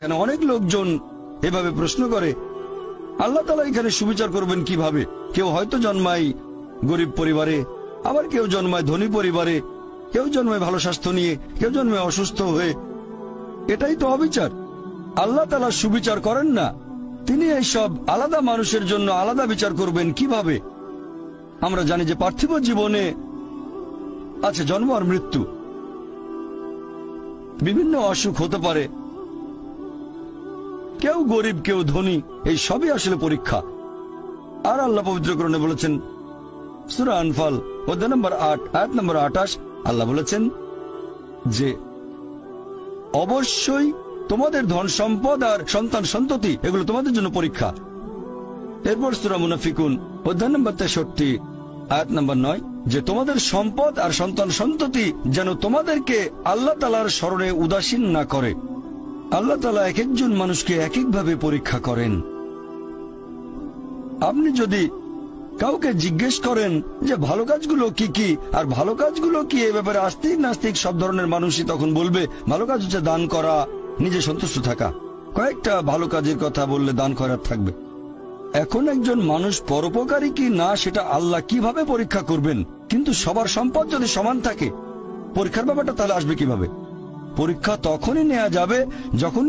কেন অনেক লোকজন এভাবে প্রশ্ন করে আল্লাহ তাআলা এখানে সুবিচার করবেন কিভাবে? কেউ হয়তো জন্মায় গরিব পরিবারে, আবার কেউ জন্মায় ধনী পরিবারে, কেউ জন্মায় ভালো স্বাস্থ্য নিয়ে, কেউ জন্মায় অসুস্থ হয়ে। এটাই তো অবিচার। আল্লাহ তাআলা সুবিচার করেন না। তিনি এইসব আলাদা মানুষের জন্য আলাদা বিচার করবেন কিভাবে? আমরা জানি যে পার্থিব জীবনে আছে জন্ম আর মৃত্যু, বিভিন্ন অসুখ হতে পারে, কেউ গরিব কেউ ধনী, এই সবই আসলে পরীক্ষা। আর আল্লাহ পবিত্র কোরআনে বলেছেন সূরা আনফাল অধ্যায় নম্বর 8 আয়াত নম্বর 28, আল্লাহ বলেছেন যে অবশ্যই তোমাদের ধন সম্পদ আর সন্তান সন্ততি এগুলো তোমাদের জন্য পরীক্ষা। এরপর সূরা মুনাফিকুন অধ্যায় নম্বর 63 আয়াত নম্বর 9, যে তোমাদের সম্পদ আর সন্তান সন্ততি যেন তোমাদেরকে আল্লাহ তাআলার স্মরণে উদাসীন না করে। আল্লাহ তাআলা এক একজন মানুষকে এক একভাবে পরীক্ষা করেন। আপনি যদি কাউকে জিজ্ঞেস করেন যে ভালো কাজগুলো কি কি আর ভালো কাজগুলো কি, এ ব্যাপারে আস্তিক নাস্তিক সব ধরনের মানুষই তখন বলবে ভালো কাজ হচ্ছে দান করা, নিজে সন্তুষ্ট থাকা। কয়েকটা ভালো কাজের কথা বললে দান করার থাকবে। এখন একজন মানুষ পরোপকারী কি না সেটা আল্লাহ কিভাবে পরীক্ষা করবেন? কিন্তু সবার সম্পদ যদি সমান থাকে, পরীক্ষার ব্যাপারটা তাহলে আসবে কিভাবে? পরীক্ষা তখনই নেওয়া যাবে যখন